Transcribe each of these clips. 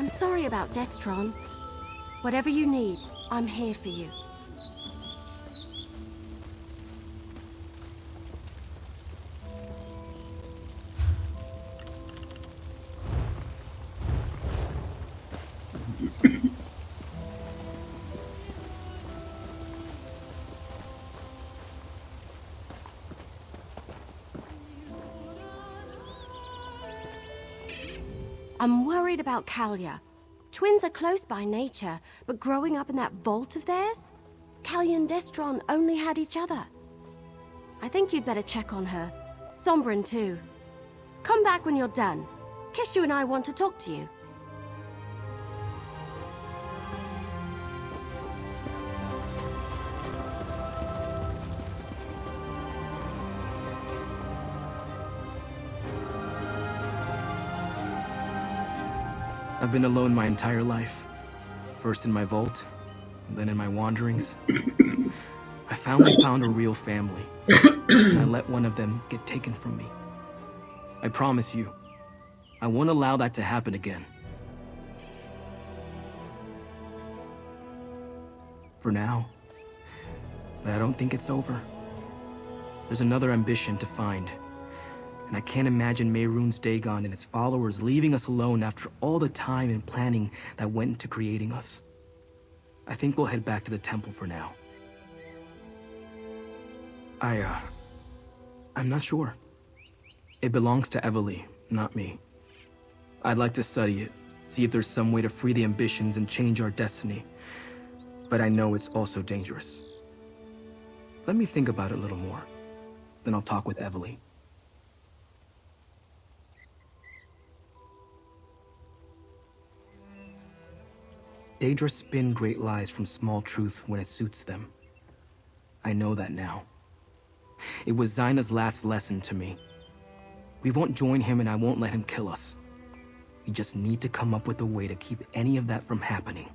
I'm sorry about Destron. Whatever you need, I'm here for you. I'm worried about Kalia. Twins are close by nature, but growing up in that vault of theirs? Kalia and Destron only had each other. I think you'd better check on her. Sombrin too. Come back when you're done. Kishu and I want to talk to you. I've been alone my entire life. First in my vault, then in my wanderings. I finally found a real family, and I let one of them get taken from me. I promise you, I won't allow that to happen again. For now. But I don't think it's over. There's another ambition to find. And I can't imagine Mehrunes Dagon and his followers leaving us alone after all the time and planning that went into creating us. I think we'll head back to the temple for now. I'm not sure. It belongs to Eveli, not me. I'd like to study it, see if there's some way to free the ambitions and change our destiny. But I know it's also dangerous. Let me think about it a little more. Then I'll talk with Eveli. Daedra spin great lies from small truth when it suits them. I know that now. It was Zaina's last lesson to me. We won't join him and I won't let him kill us. We just need to come up with a way to keep any of that from happening.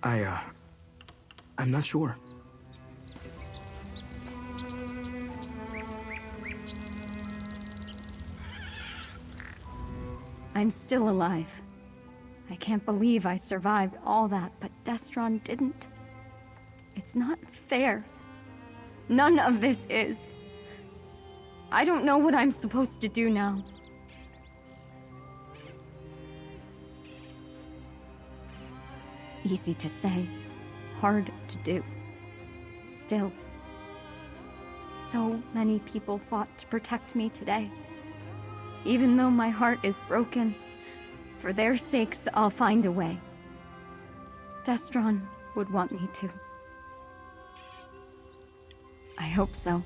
I'm not sure. I'm still alive. I can't believe I survived all that, but Destron didn't. It's not fair. None of this is. I don't know what I'm supposed to do now. Easy to say, hard to do. Still, so many people fought to protect me today. Even though my heart is broken, for their sakes, I'll find a way. Destron would want me to. I hope so.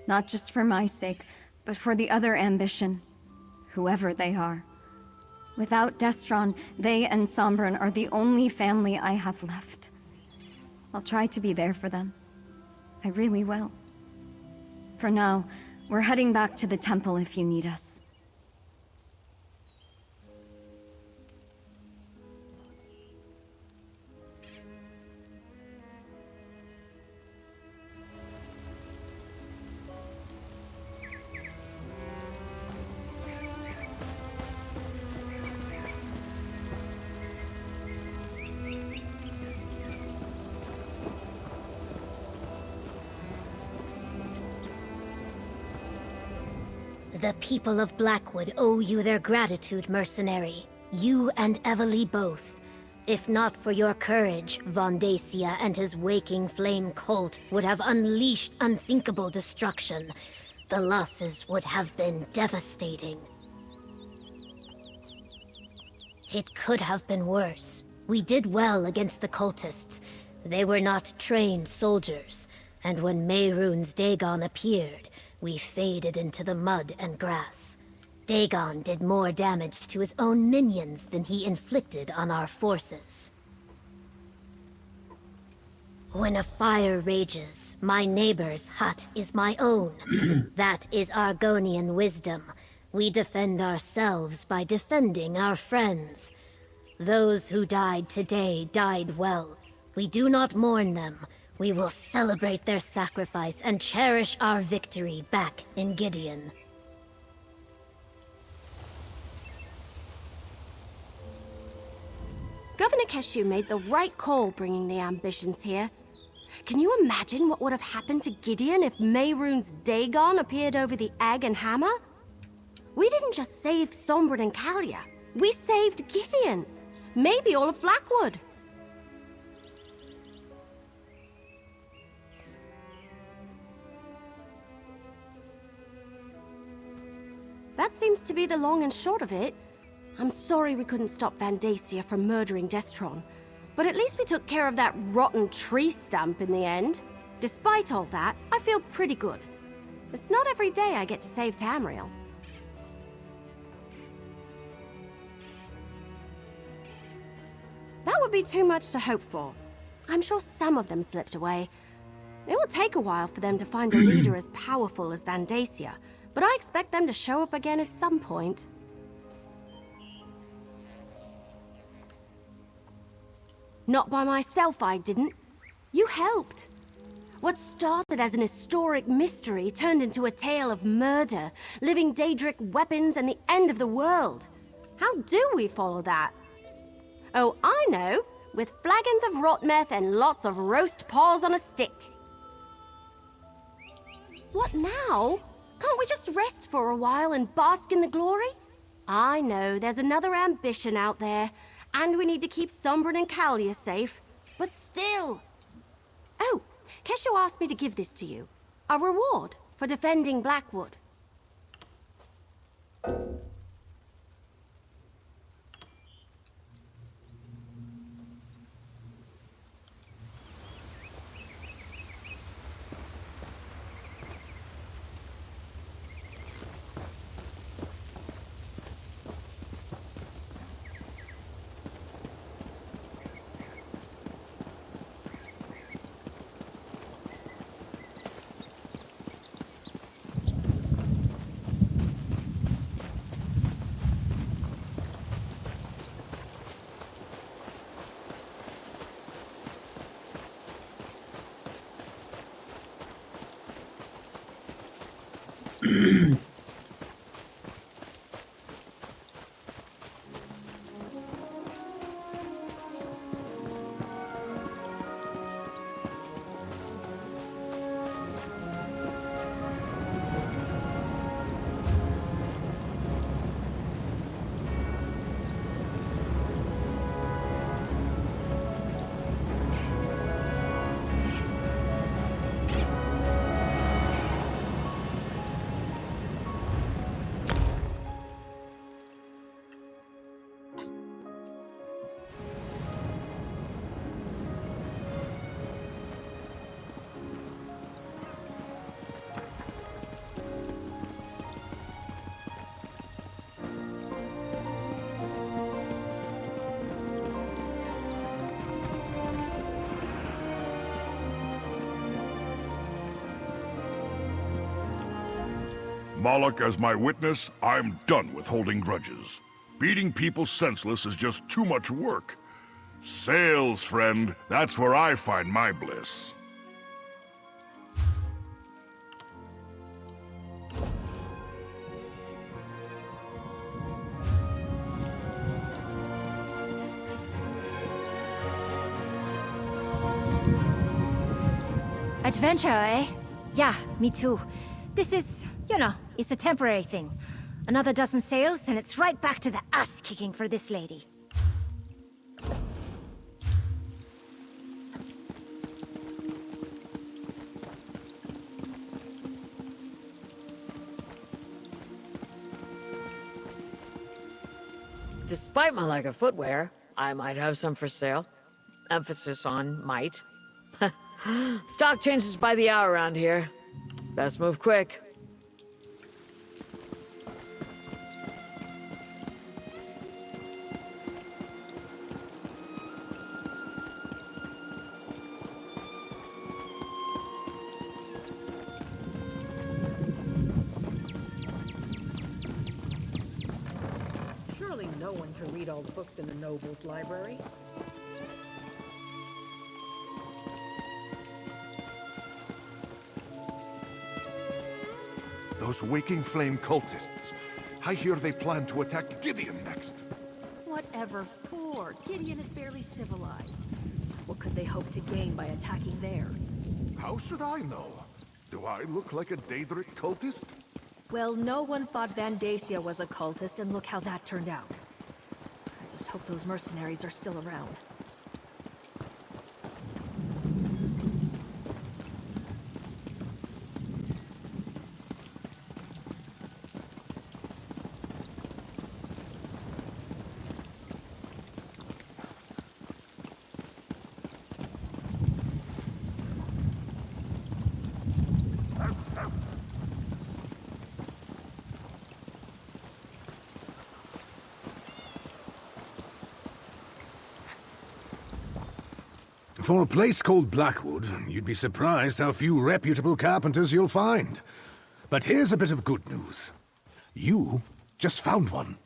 Not just for my sake, but for the other ambition, whoever they are. Without Destron, they and Sombrin are the only family I have left. I'll try to be there for them. I really will. For now, we're heading back to the temple if you need us. The people of Blackwood owe you their gratitude, mercenary. You and Eveli both. If not for your courage, Von Dacia and his Waking Flame cult would have unleashed unthinkable destruction. The losses would have been devastating. It could have been worse. We did well against the cultists. They were not trained soldiers, and when Mehrunes Dagon appeared, we faded into the mud and grass. Dagon did more damage to his own minions than he inflicted on our forces. When a fire rages, my neighbor's hut is my own. That is Argonian wisdom. We defend ourselves by defending our friends. Those who died today died well. We do not mourn them. We will celebrate their sacrifice and cherish our victory back in Gideon. think Keshu made the right call bringing the ambitions here. Can you imagine what would have happened to Gideon if Mehrunes Dagon appeared over the egg and hammer? We didn't just save Sombren and Kalia. We saved Gideon. Maybe all of Blackwood. That seems to be the long and short of it. I'm sorry we couldn't stop Vandacia from murdering Destron, but at least we took care of that rotten tree stump in the end. Despite all that, I feel pretty good. It's not every day I get to save Tamriel. That would be too much to hope for. I'm sure some of them slipped away. It will take a while for them to find a leader as powerful as Vandacia, but I expect them to show up again at some point. Not by myself, I didn't. You helped. What started as an historic mystery turned into a tale of murder, living Daedric weapons, and the end of the world. How do we follow that? Oh, I know. With flagons of rotmeth and lots of roast paws on a stick. What now? Can't we just rest for a while and bask in the glory? I know there's another ambition out there, and we need to keep Sombren and Kalia safe, but still. Oh, Keshu asked me to give this to you. A reward for defending Blackwood. Moloch as my witness, I'm done with holding grudges. Beating people senseless is just too much work. Sales, friend, that's where I find my bliss. Adventure, eh? Yeah, me too. This is, it's a temporary thing. Another dozen sales, and it's right back to the ass-kicking for this lady. Despite my lack of footwear, I might have some for sale. Emphasis on might. Stock changes by the hour around here. Best move quick. Surely no one can read all the books in the Noble's library. Those Waking Flame cultists. I hear they plan to attack Gideon next. Whatever fool war, Gideon is barely civilized. What could they hope to gain by attacking there? How should I know? Do I look like a Daedric cultist? Well, no one thought Van Dacia was a cultist, and look how that turned out. I just hope those mercenaries are still around. For a place called Blackwood, you'd be surprised how few reputable carpenters you'll find. But here's a bit of good news. You just found one.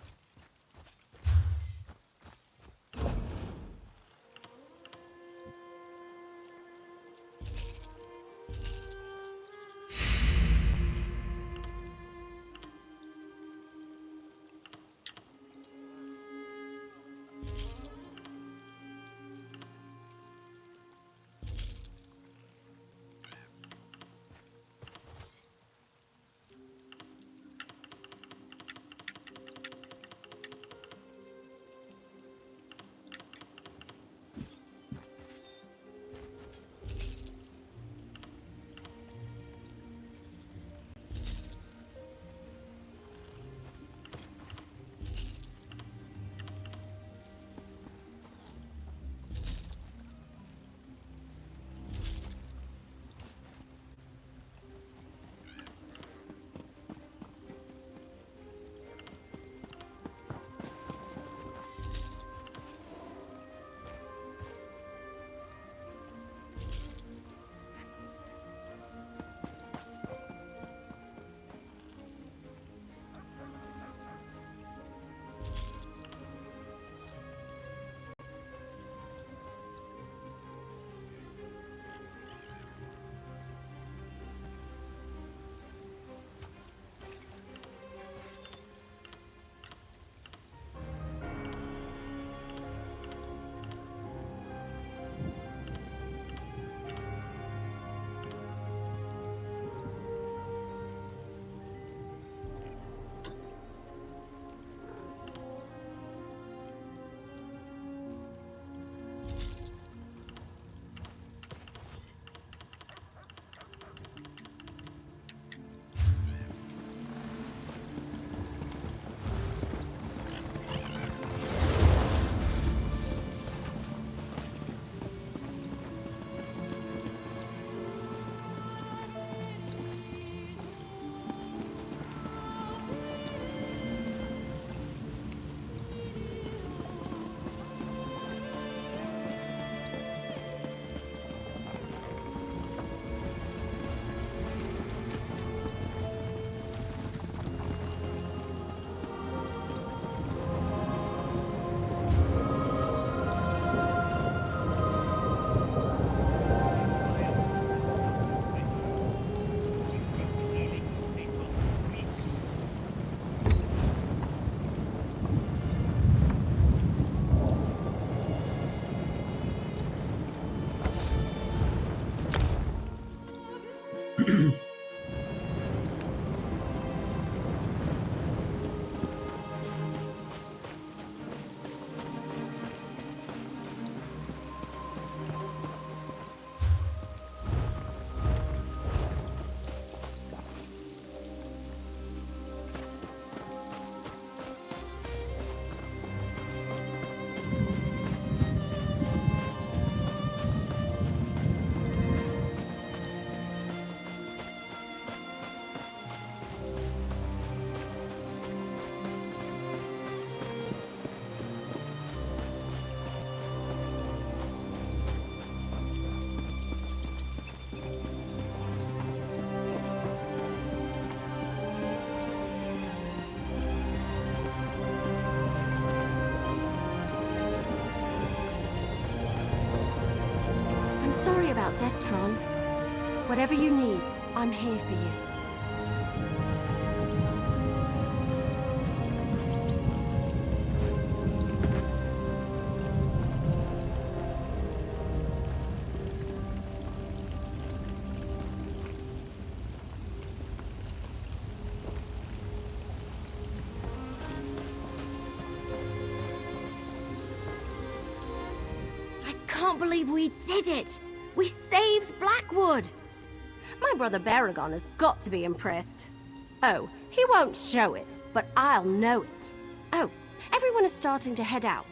about Destron. Whatever you need, I'm here for you. can't believe we did it! We saved Blackwood! My brother Baragon has got to be impressed. Oh, he won't show it, but I'll know it. Oh, everyone is starting to head out.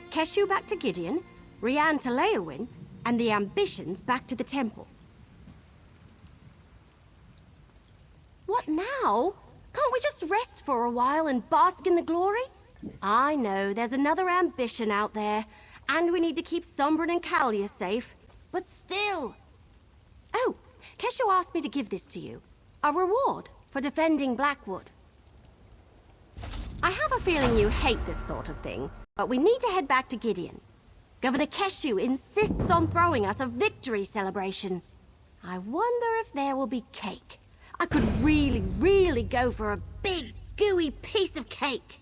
Keshu back to Gideon, Rian to Leowin, and the Ambitions back to the temple. What now? Can't we just rest for a while and bask in the glory? I know there's another Ambition out there, and we need to keep Sombren and Kalia safe, but still. Oh, Keshu asked me to give this to you. A reward for defending Blackwood. I have a feeling you hate this sort of thing, but we need to head back to Gideon. Governor Keshu insists on throwing us a victory celebration. I wonder if there will be cake. I could really go for a big, gooey piece of cake.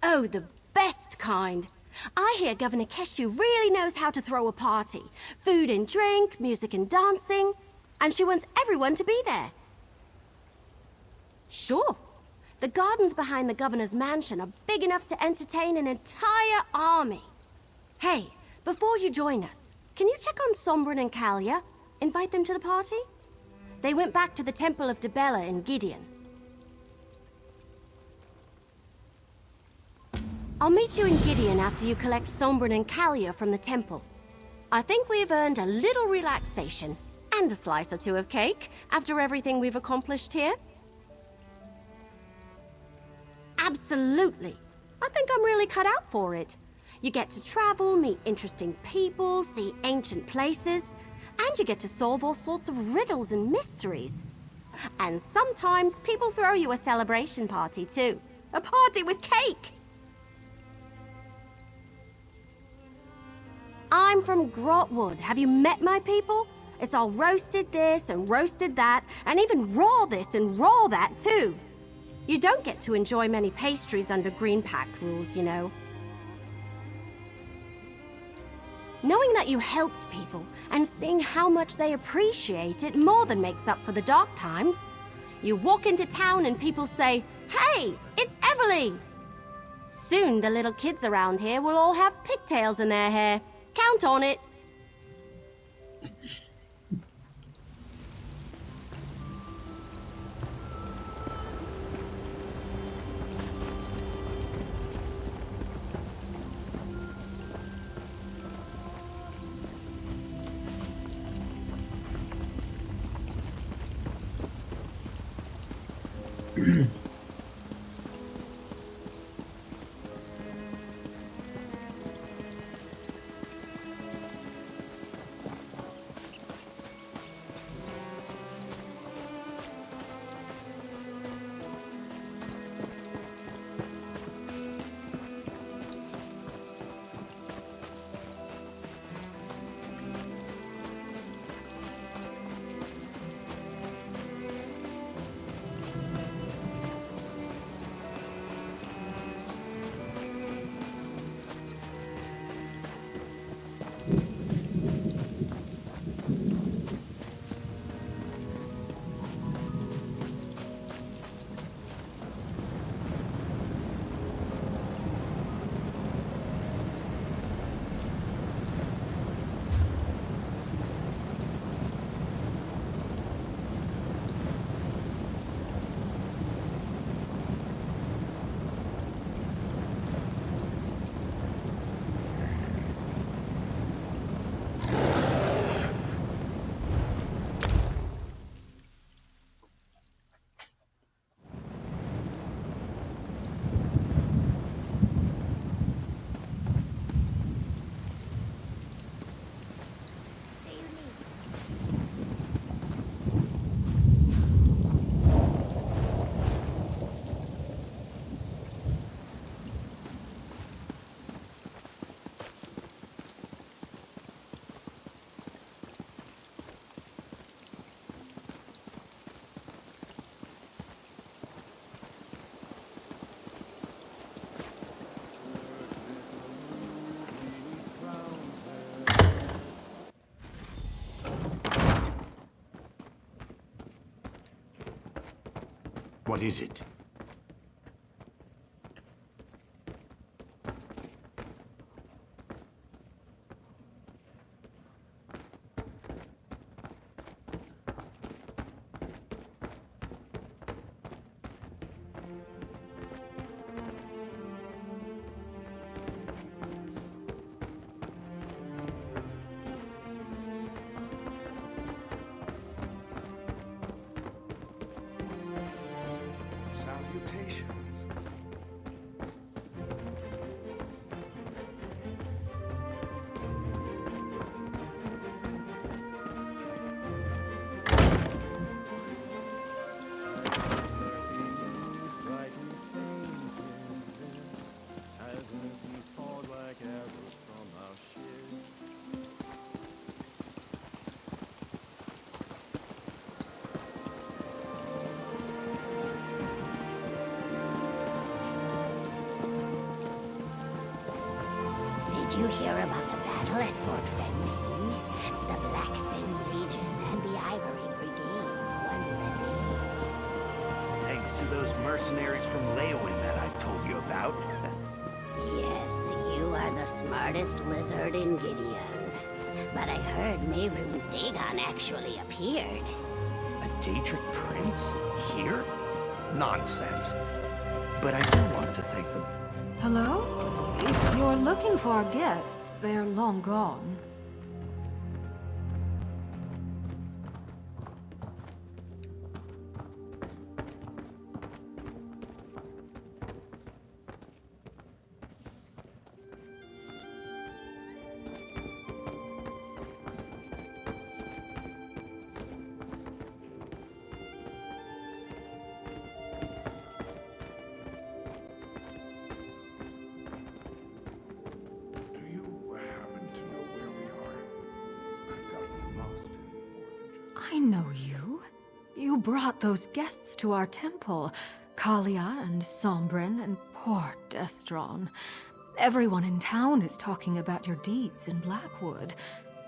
Oh, the best kind. I hear Governor Keshu really knows how to throw a party. Food and drink, music and dancing. And she wants everyone to be there. Sure. The gardens behind the governor's mansion are big enough to entertain an entire army. Hey, before you join us, can you check on Sombren and Kalia? Invite them to the party? They went back to the Temple of Dibella in Gideon. I'll meet you in Gideon after you collect Sombren and Kalia from the temple. I think we've earned a little relaxation, and a slice or two of cake, after everything we've accomplished here. Absolutely. I think I'm really cut out for it. You get to travel, meet interesting people, see ancient places, and you get to solve all sorts of riddles and mysteries. And sometimes people throw you a celebration party too. A party with cake! I'm from Grotwood. Have you met my people? It's all roasted this and roasted that, and even raw this and raw that too. You don't get to enjoy many pastries under Green Pact rules, you know. Knowing that you helped people and seeing how much they appreciate it more than makes up for the dark times. You walk into town and people say, "Hey, it's Everly!" Soon the little kids around here will all have pigtails in their hair. Count on it. What is it? you hear about the battle at Fort Redmane? The Black Fang Legion and the Ivory Brigade won the day. Thanks to those mercenaries from Leowin that I told you about. Yes, you are the smartest lizard in Gideon. But I heard Mehrunes Dagon actually appeared. A Daedric prince? Here? Nonsense. But I do want to thank the... Hello? If you're looking for our guests, they're long gone. I know you. You brought those guests to our temple. Kalia and Sombrin and poor Destron. Everyone in town is talking about your deeds in Blackwood.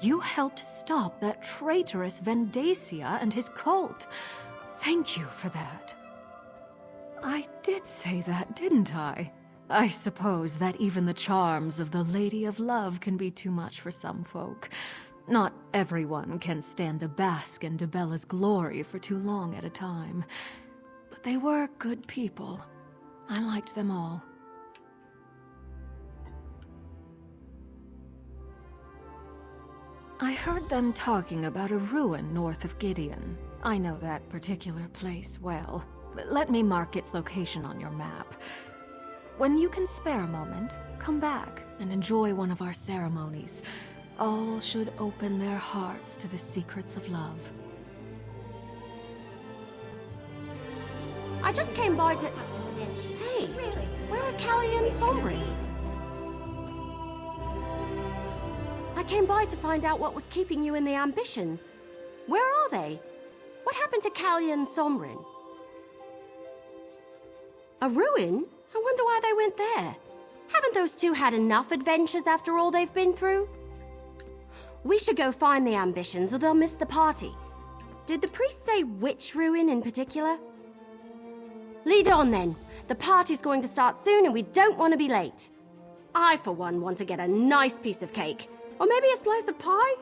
You helped stop that traitorous Vendacia and his cult. Thank you for that. I did say that, didn't I? I suppose that even the charms of the Lady of Love can be too much for some folk. Not everyone can stand to bask in Debella's glory for too long at a time. But they were good people. I liked them all. I heard them talking about a ruin north of Gideon. I know that particular place well. Let me mark its location on your map. When you can spare a moment, come back and enjoy one of our ceremonies. All should open their hearts to the secrets of love. I just came by to... Hey, where are Callie and Sombrin? I came by to find out what was keeping you in the Ambitions. Where are they? What happened to Callie and Sombrin? A ruin? I wonder why they went there. Haven't those two had enough adventures after all they've been through? We should go find the Ambitions or they'll miss the party. Did the priest say which ruin in particular? Lead on then. The party's going to start soon and we don't want to be late. I, for one, want to get a nice piece of cake. Or maybe a slice of pie?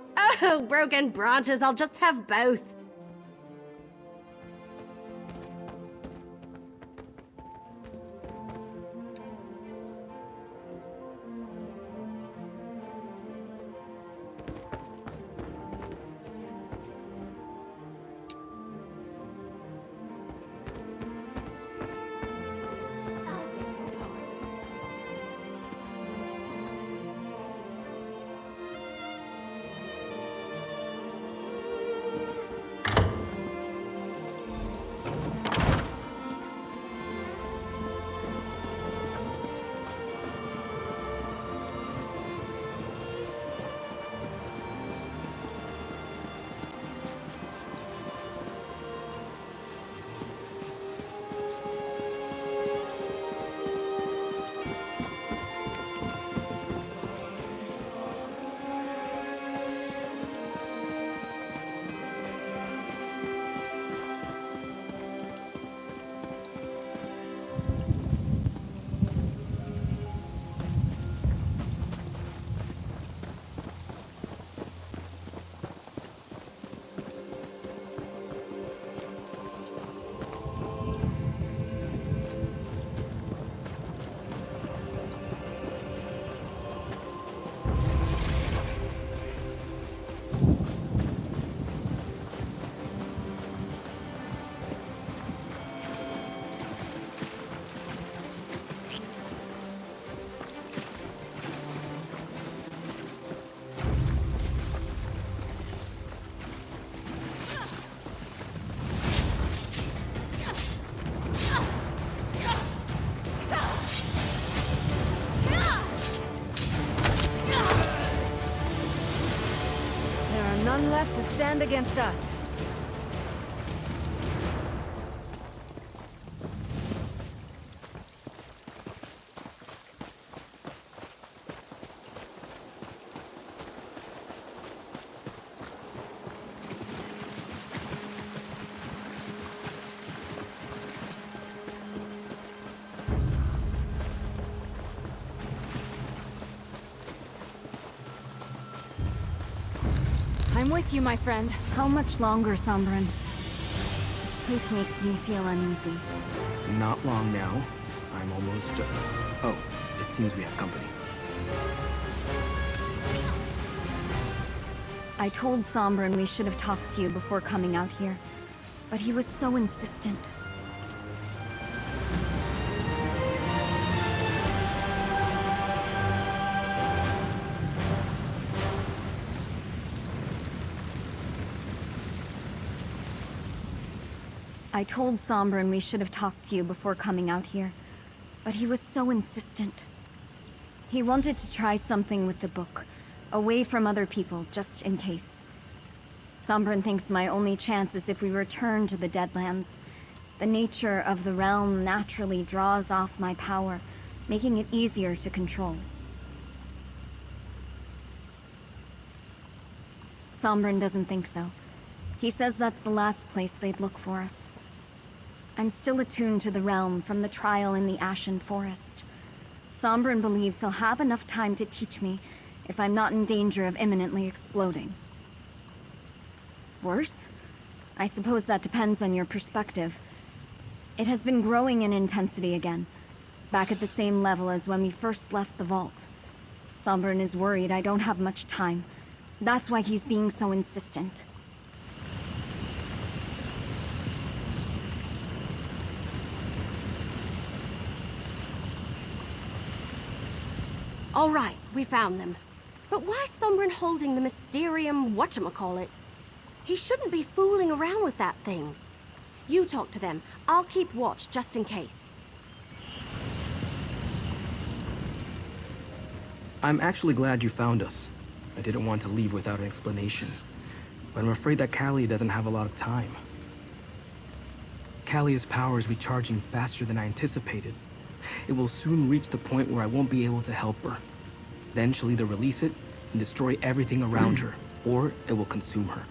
Oh, broken branches, I'll just have both. None left to stand against us. I'm with you, my friend. How much longer, Sombren? This place makes me feel uneasy. Not long now. I'm almost... Oh, it seems we have company. I told Sombren we should have talked to you before coming out here, but he was so insistent. I told Sombren we should have talked to you before coming out here, but he was so insistent. He wanted to try something with the book, away from other people, just in case. Sombren thinks my only chance is if we return to the Deadlands. The nature of the realm naturally draws off my power, making it easier to control. Sombren doesn't think so. He says that's the last place they'd look for us. I'm still attuned to the realm from the trial in the Ashen Forest. Sombren believes he'll have enough time to teach me if I'm not in danger of imminently exploding. Worse? I suppose that depends on your perspective. It has been growing in intensity again, back at the same level as when we first left the vault. Sombren is worried I don't have much time. That's why he's being so insistent. All right, we found them. But why is Sombren holding the Mysterium whatchamacallit? He shouldn't be fooling around with that thing. You talk to them. I'll keep watch just in case. I'm actually glad you found us. I didn't want to leave without an explanation. But I'm afraid that Callia doesn't have a lot of time. Callia's power is recharging faster than I anticipated. It will soon reach the point where I won't be able to help her. Then she'll either release it and destroy everything around her, or it will consume her.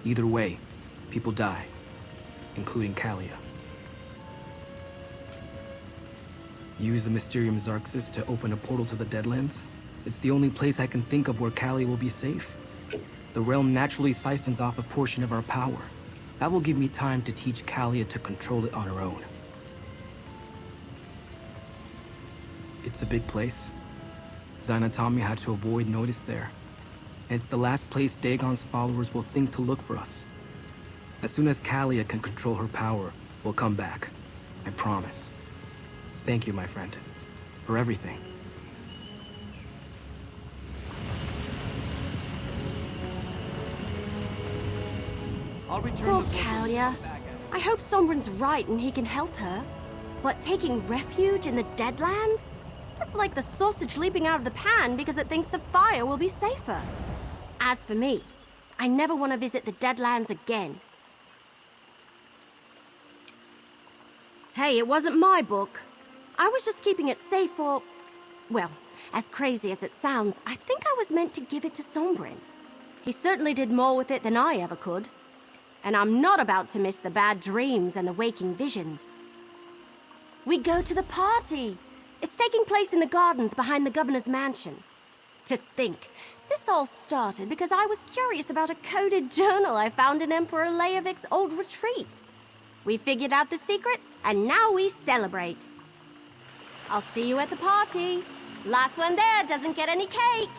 Either way, people die, including Callia. Use the Mysterium Xarxis to open a portal to the Deadlands? It's the only place I can think of where Callia will be safe. The realm naturally siphons off a portion of our power. That will give me time to teach Callia to control it on her own. It's a big place. Zaina taught me how to avoid notice there. And it's the last place Dagon's followers will think to look for us. As soon as Callia can control her power, we'll come back. I promise. Thank you, my friend, for everything. Poor Callia. I hope Sombren's right and he can help her. But taking refuge in the Deadlands? That's like the sausage leaping out of the pan because it thinks the fire will be safer. As for me, I never want to visit the Deadlands again. Hey, it wasn't my book. I was just keeping it safe for... Well, as crazy as it sounds, I think I was meant to give it to Sombren. He certainly did more with it than I ever could. And I'm not about to miss the bad dreams and the waking visions. We go to the party! It's taking place in the gardens behind the governor's mansion. To think, this all started because I was curious about a coded journal I found in Emperor Leovik's old retreat. We figured out the secret, and now we celebrate. I'll see you at the party. Last one there doesn't get any cake.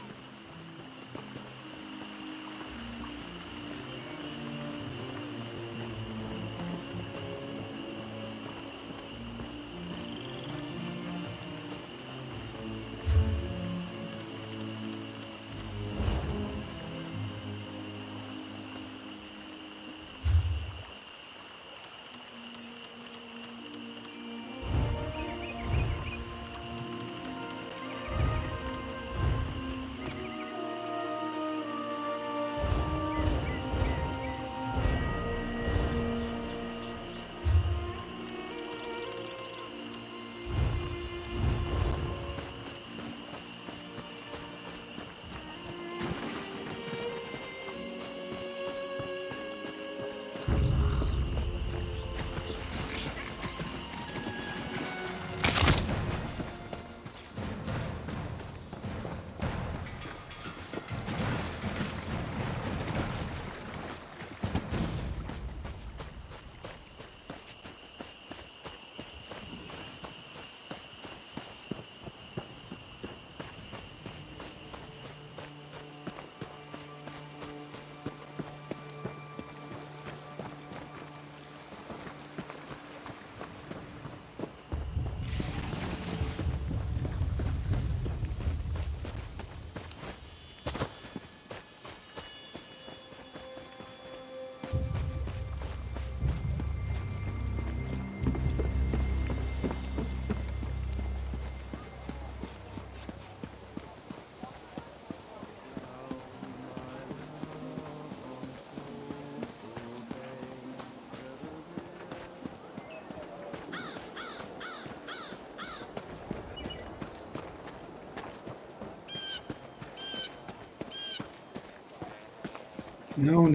No.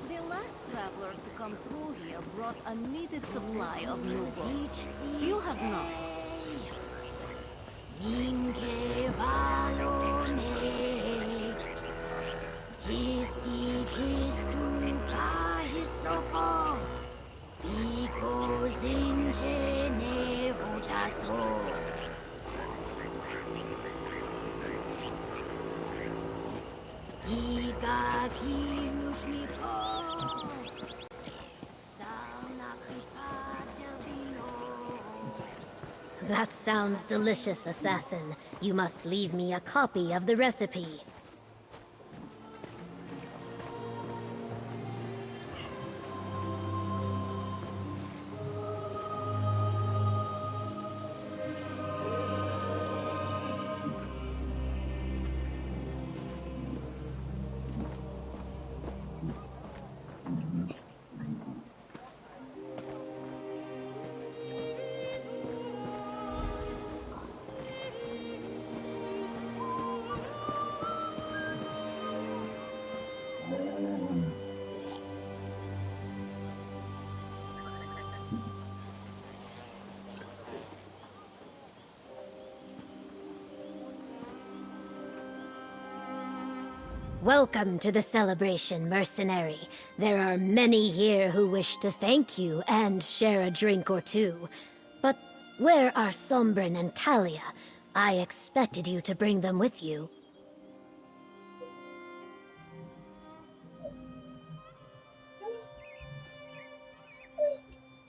The last traveler to come through here brought a needed supply of new books. You have not. Minke valone, histi histuka hisoko, biko zinje ne butaso. Giga kinushniko, zauna kripajavino. That sounds delicious, assassin. You must leave me a copy of the recipe. Welcome to the celebration, mercenary. There are many here who wish to thank you and share a drink or two. But where are Sombren and Kalia? I expected you to bring them with you.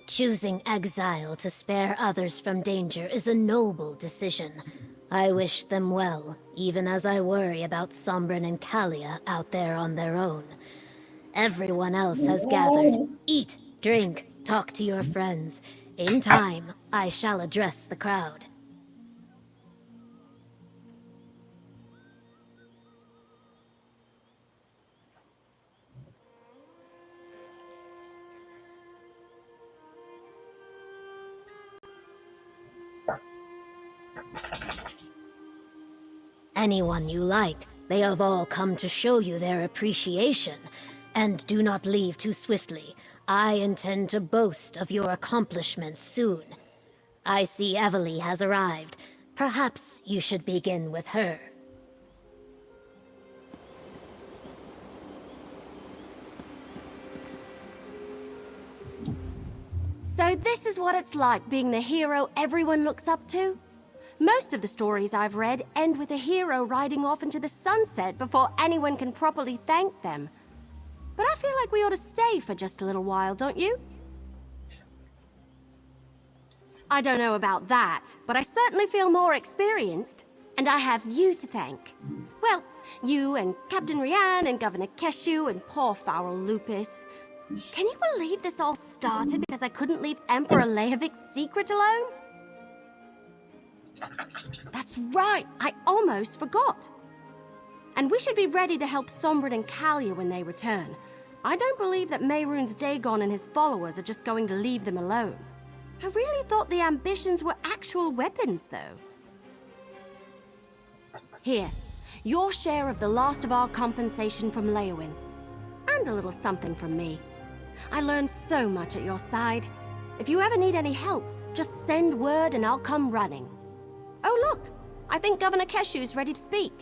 Choosing exile to spare others from danger is a noble decision. I wish them well, even as I worry about Sombren and Kalia out there on their own. Everyone else has gathered. Eat, drink, talk to your friends. In time, I shall address the crowd. Anyone you like, they have all come to show you their appreciation. And do not leave too swiftly. I intend to boast of your accomplishments soon. I see Evely has arrived. Perhaps you should begin with her. So this is what it's like being the hero everyone looks up to? Most of the stories I've read end with a hero riding off into the sunset before anyone can properly thank them. But I feel like we ought to stay for just a little while, don't you? I don't know about that, but I certainly feel more experienced. And I have you to thank. Well, you and Captain Ryan and Governor Keshu and poor Farrell Lupus. Can you believe this all started because I couldn't leave Emperor Lehovic's secret alone? That's right, I almost forgot. And we should be ready to help Sombren and Kalia when they return. I don't believe that Mehrunes Dagon and his followers are just going to leave them alone. I really thought the ambitions were actual weapons, though. Here, your share of the last of our compensation from Leowin. And a little something from me. I learned so much at your side. If you ever need any help, just send word and I'll come running. Oh look, I think Governor Keshu's ready to speak.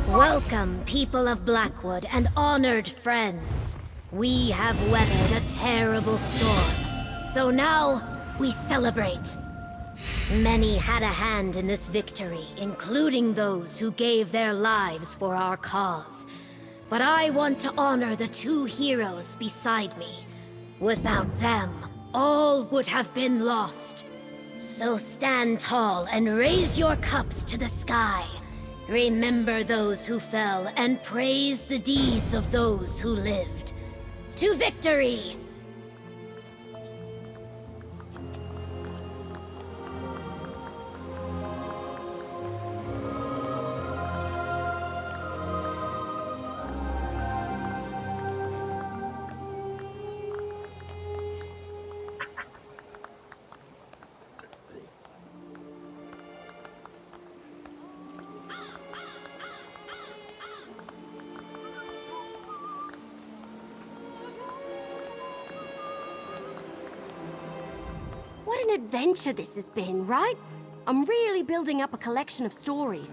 Welcome, people of Blackwood and honored friends. We have weathered a terrible storm, so now we celebrate. Many had a hand in this victory, including those who gave their lives for our cause. But I want to honor the two heroes beside me. Without them, all would have been lost. So stand tall and raise your cups to the sky. Remember those who fell and praise the deeds of those who lived. To victory! What an adventure this has been, right? I'm really building up a collection of stories.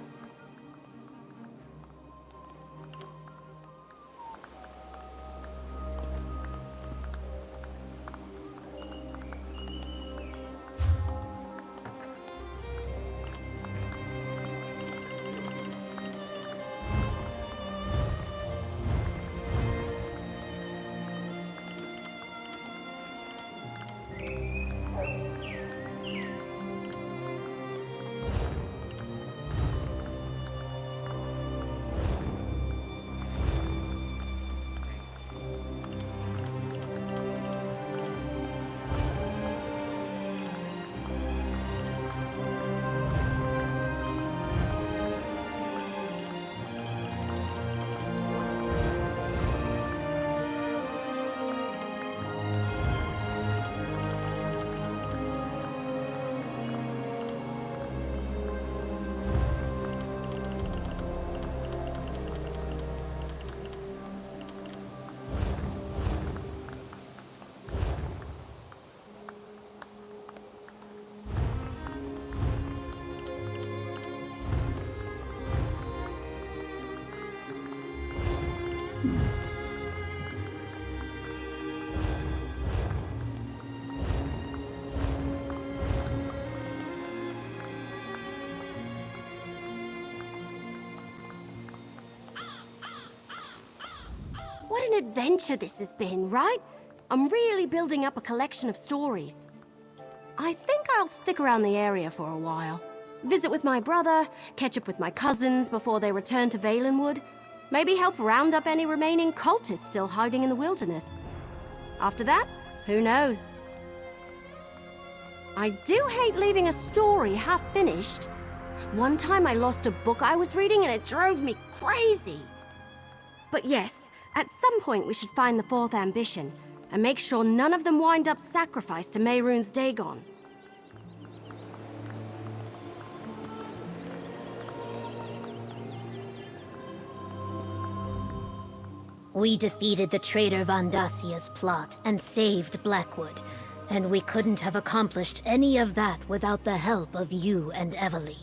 What an adventure this has been, right? I'm really building up a collection of stories. I think I'll stick around the area for a while. Visit with my brother, catch up with my cousins before they return to Valenwood. Maybe help round up any remaining cultists still hiding in the wilderness. After that, who knows? I do hate leaving a story half-finished. One time I lost a book I was reading and it drove me crazy. But yes, at some point we should find the fourth ambition and make sure none of them wind up sacrificed to Mehrunes Dagon. We defeated the traitor Vandasia's plot and saved Blackwood, and we couldn't have accomplished any of that without the help of you and Evely.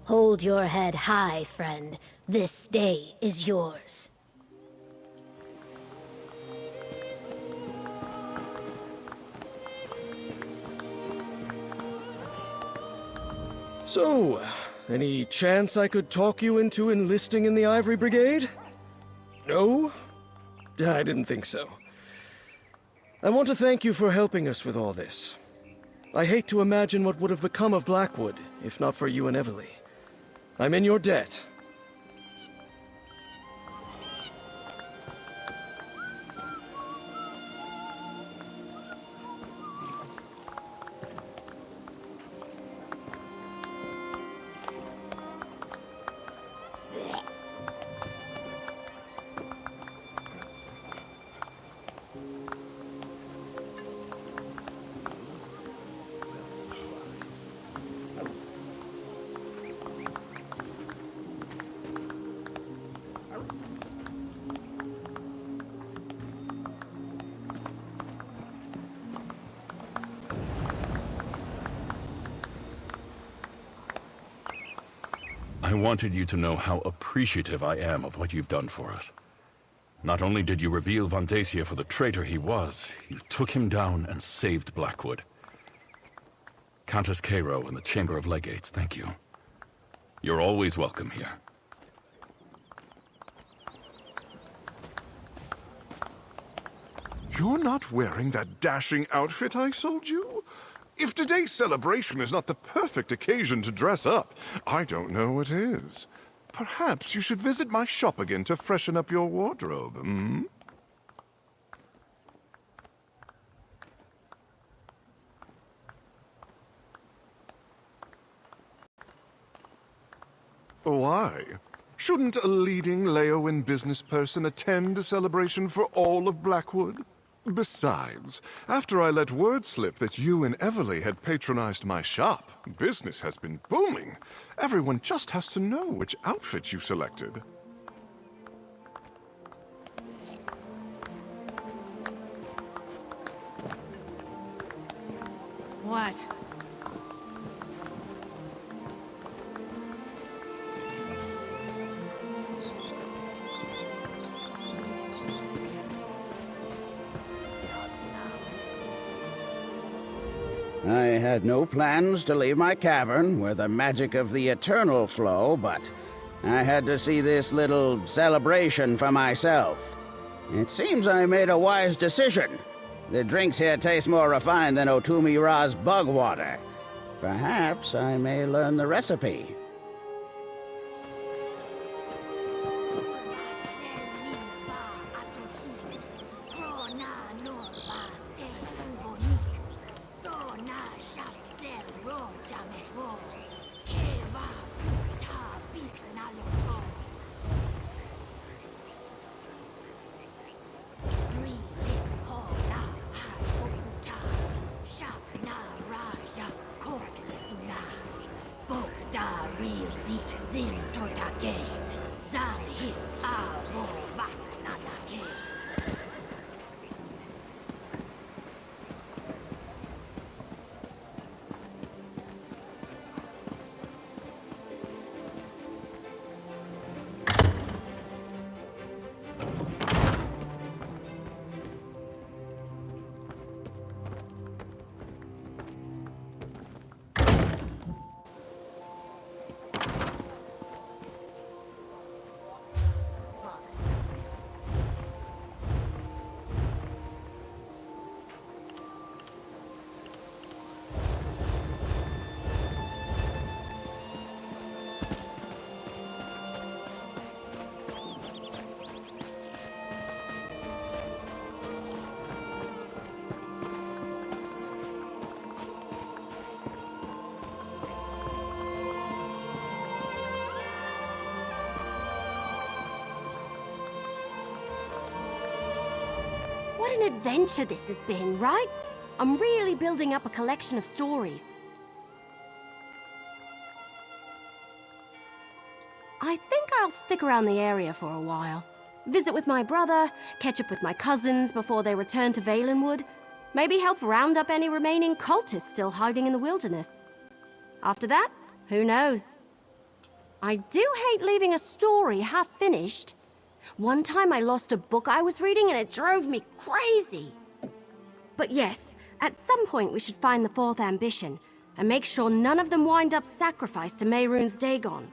Hold your head high, friend. This day is yours. So, any chance I could talk you into enlisting in the Ivory Brigade? No? I didn't think so. I want to thank you for helping us with all this. I hate to imagine what would have become of Blackwood, if not for you and Evely. I'm in your debt. I wanted you to know how appreciative I am of what you've done for us. Not only did you reveal Vandasia for the traitor he was, you took him down and saved Blackwood. Countess Cairo and the Chamber of Legates, thank you. You're always welcome here. You're not wearing that dashing outfit I sold you? If today's celebration is not the perfect occasion to dress up, I don't know what is. Perhaps you should visit my shop again to freshen up your wardrobe, hmm? Why? Shouldn't a leading Leowen business person attend a celebration for all of Blackwood? Besides, after I let word slip that you and Everly had patronized my shop, business has been booming. Everyone just has to know which outfit you selected. What? I had no plans to leave my cavern where the magic of the eternal flow, but I had to see this little celebration for myself. It seems I made a wise decision. The drinks here taste more refined than Otumi Ra's bug water. Perhaps I may learn the recipe. What an adventure this has been, right? I'm really building up a collection of stories. I think I'll stick around the area for a while. Visit with my brother, catch up with my cousins before they return to Valenwood. Maybe help round up any remaining cultists still hiding in the wilderness. After that, who knows? I do hate leaving a story half-finished. One time I lost a book I was reading and it drove me crazy. But yes, at some point we should find the fourth ambition and make sure none of them wind up sacrificed to Mehrunes Dagon.